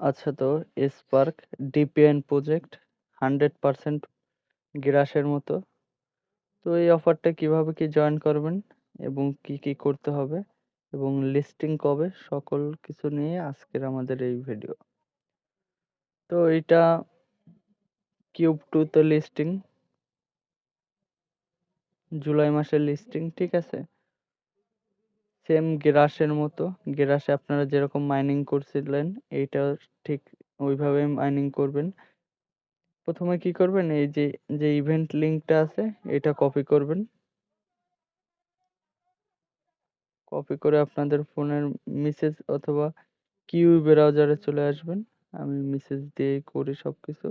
আচ্ছা, তো spark DPN project 100% গ্রাসের মতো। তো এই অফারটা কিভাবে কি জয়েন করবেন এবং কি কি করতে হবে এবং লিস্টিং কবে, সকল কিছু নিয়ে আজকের আমাদের এই ভিডিও। তো এটা কিউব টু তে লিস্টিং, জুলাই মাসের লিস্টিং, ঠিক আছে। সেম গ্রাসের মতো, গ্রাসে আপনারা যেরকম মাইনিং করছিলেন এইটা ঠিক ওইভাবে মাইনিং করবেন। প্রথমে কি করবেন, এই যে যে ইভেন্ট লিংকটা আছে এটা কপি করবেন। কপি করে আপনাদের ফোনের মেসেজ অথবা কিউ ব্রাউজারে চলে আসবেন। আমি মেসেজ দিয়েই করি সবকিছু,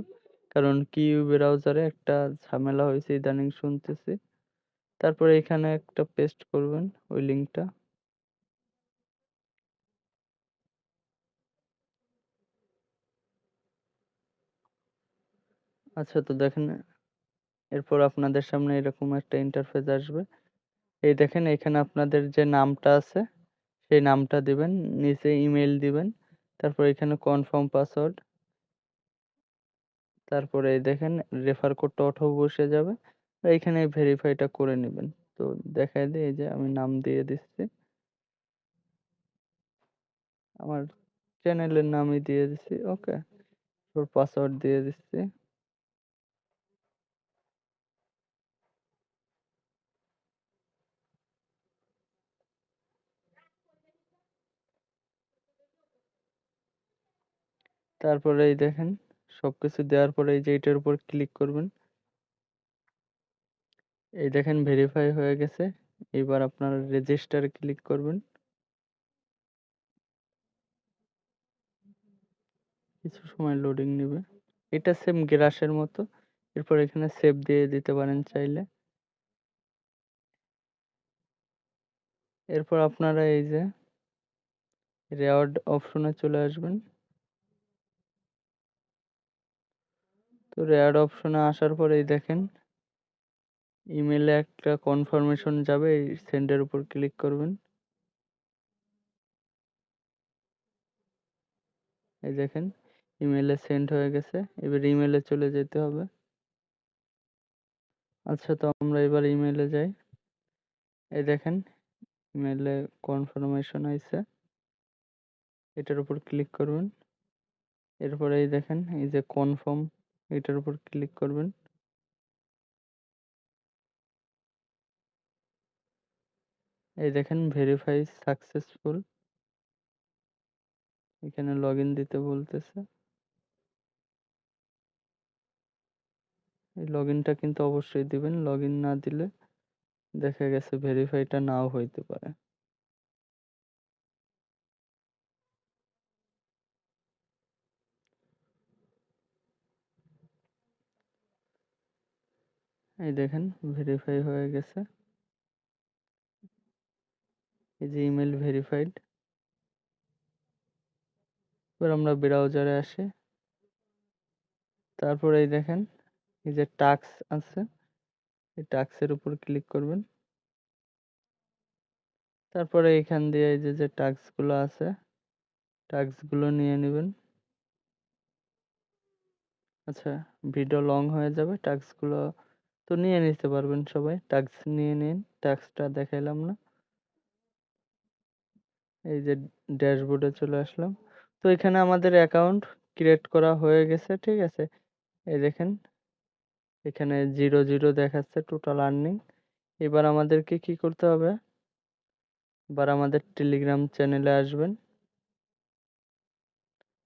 কারণ কিউ ব্রাউজারে একটা ঝামেলা হয়েছে ইদানিং শুনতেছি। তারপরে এখানে একটা পেস্ট করবেন ওই লিংকটা। আচ্ছা, তো দেখেন এরপর আপনাদের সামনে এরকম একটা ইন্টারফেস আসবে। এই দেখেন এখানে আপনাদের যে নামটা আছে সেই নামটা দিবেন, নিচে ইমেল দিবেন, তারপর এখানে কনফার্ম পাসওয়ার্ড, তারপরে এই দেখেন রেফার কোডটা অটো বসে যাবে। এইখানে ভেরিফাইটা করে নেবেন। তো দেখাই দিই, এই যে আমি নাম দিয়ে দিচ্ছি, আমার চ্যানেলের নামই দিয়ে দিচ্ছি। ওকে, তোর পাসওয়ার্ড দিয়ে দিচ্ছি। তারপরে এই দেখেন সবকিছু দেওয়ার পরে এই যে এটার উপর ক্লিক করবেন। এই দেখেন ভেরিফাই হয়ে গেছে। এবার আপনারা রেজিস্টারে ক্লিক করবেন। কিছু সময় লোডিং নেবে। এটা সেম গ্রাসের মতো। এরপর এখানে সেভ দিয়ে দিতে পারেন চাইলে। এরপর আপনারা এই যে রেওয়ার্ড অপশনে চলে আসবেন। তো রেওয়ার্ড অপশনে আসার পরে এই দেখেন ইমেলে একটা কনফার্মেশন যাবে, এই সেন্ডের উপর ক্লিক করবেন। এই দেখেন ইমেলে সেন্ড হয়ে গেছে। এবার ইমেলে চলে যেতে হবে। আচ্ছা, তো আমরা এবার ইমেলে যাই। এই দেখেন ইমেলে কনফার্মেশন আইছে, এটার উপর ক্লিক করবেন। এরপরে এই দেখেন এই যে কনফার্ম, এটার উপর ক্লিক করবেন। এই দেখেন ভেরিফাই সাকসেসফুল, এখানে লগ ইন দিতে বলতেছে। এই লগ ইনটা কিন্তু অবশ্যই দিবেন, লগ ইন না দিলে দেখা গেছে ভেরিফাইটা নাও হইতে পারে। এই দেখেন ভেরিফাই হয়ে গেছে, এই যে ইমেল ভেরিফাইড। এবার আমরা ব্রাউজারে আসি। তারপরে এই দেখেন এই যে টাস্ক আছে, এই টাস্কের উপর ক্লিক করবেন। তারপরে এখান দিয়ে এই যে যে টাস্কগুলো আছে টাস্কগুলো নিয়ে নেবেন। আচ্ছা, ভিডিও লং হয়ে যাবে, টাস্কগুলো তো নিয়ে নিতে পারবেন সবাই। টাস্ক নিয়ে নিন, টাস্কটা দেখাইলাম না। এই যে ড্যাশবোর্ডে চলে আসলাম। তো এখানে আমাদের অ্যাকাউন্ট ক্রিয়েট করা হয়ে গেছে, ঠিক আছে। এই দেখেন এখানে 0 0 দেখাচ্ছে টোটাল আর্নিং। এবার আমাদেরকে কি করতে হবে, এবার আমাদের টেলিগ্রাম চ্যানেলে আসবেন।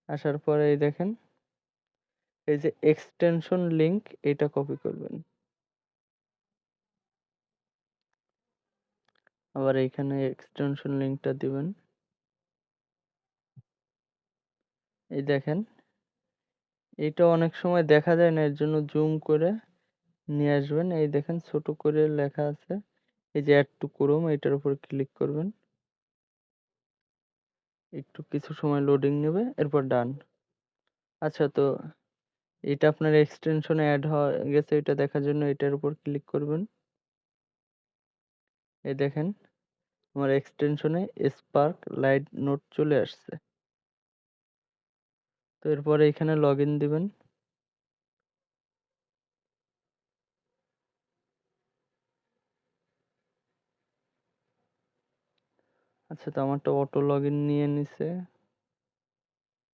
আসার পরে এই দেখেন এই যে এক্সটেনশন লিংক, এটা কপি করবেন। আবার এইখানে এক্সটেনশন লিংকটা দিবেন। এই দেখেন এটা অনেক সময় দেখা যায় না, এর জন্য জুম করে নিয়ে আসবেন। এই দেখেন ছোট করে লেখা আছে, এই যে অ্যাড টু ক্রোম, এটার উপর ক্লিক করবেন। একটু কিছু সময় লোডিং নেবে, এরপর ডান। আচ্ছা, তো এটা আপনার এক্সটেনশনে অ্যাড হয়ে গেছে, এটা দেখার জন্য এটার উপর ক্লিক করবেন। এই দেখেন আমার এক্সটেনশনে স্পার্ক লাইট নোট চলে আসছে। তো এরপরে এখানে লগ ইন দিবেন। আচ্ছা, তো আমারটা অটো লগ ইন নিয়ে নিছে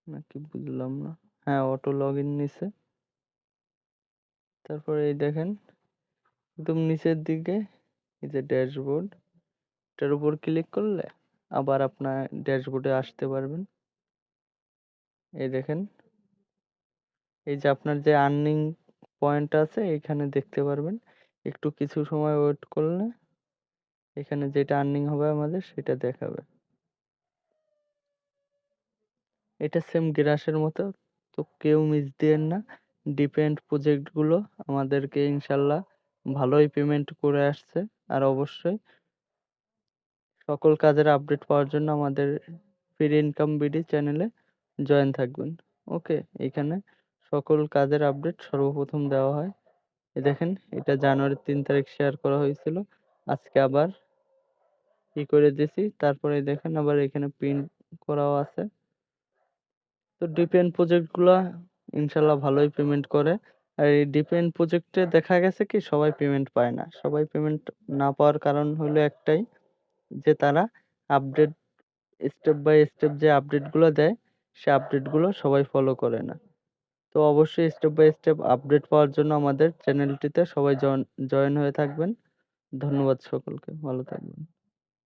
নাকি বুঝলাম না। হ্যাঁ, অটো লগ ইন নিছে। তারপরে এই দেখেন একদম নিচের দিকে এই যে ড্যাশবোর্ড, এটার উপর ক্লিক করলে আবার আপনার ড্যাশবোর্ডে আসতে পারবেন। এই দেখেন, এই যে আপনার যে আর্নিং পয়েন্ট আছে এখানে দেখতে পারবেন। একটু কিছু সময় ওয়েট করলে এখানে যেটা আর্নিং হবে আমাদের সেটা দেখাবে। এটা সেম গ্রাসের মতো। তো কেউ মিস দিয়েন না। ডিপেন্ড প্রজেক্ট গুলো আমাদেরকে ইনশাল্লাহ ভালোই পেমেন্ট করে আসছে। আর অবশ্যই সকল কাজের আপডেট পাওয়ার জন্য আমাদের ফ্রি ইনকাম বিডি চ্যানেলে জয়েন থাকবেন। ওকে, এখানে সকল কাজের আপডেট সর্বপ্রথম দেওয়া হয়। দেখেন, এটা জানুয়ারির 3 তারিখ শেয়ার করা হয়েছিল। আজকে আবার কি করে দিছি, তারপরে দেখেন আবার এখানে প্রিন্ট করাও আছে। তো ডিপেন্ড প্রজেক্ট গুলা ইনশাল্লাহ ভালোই পেমেন্ট করে। আর এই ডিপেন্ড প্রজেক্টে দেখা গেছে কি সবাই পেমেন্ট পায় না। সবাই পেমেন্ট না পাওয়ার কারণ হলো একটাই, যে তারা আপডেট স্টেপ বাই স্টেপ যে আপডেট গুলো দেয় সে আপডেট গুলো সবাই ফলো করে না। তো অবশ্যই স্টেপ বাই স্টেপ আপডেট পাওয়ার জন্য আমাদের চ্যানেলটিতে সবাই জয়েন হয়ে থাকবেন। ধন্যবাদ সকলকে, ভালো থাকবেন।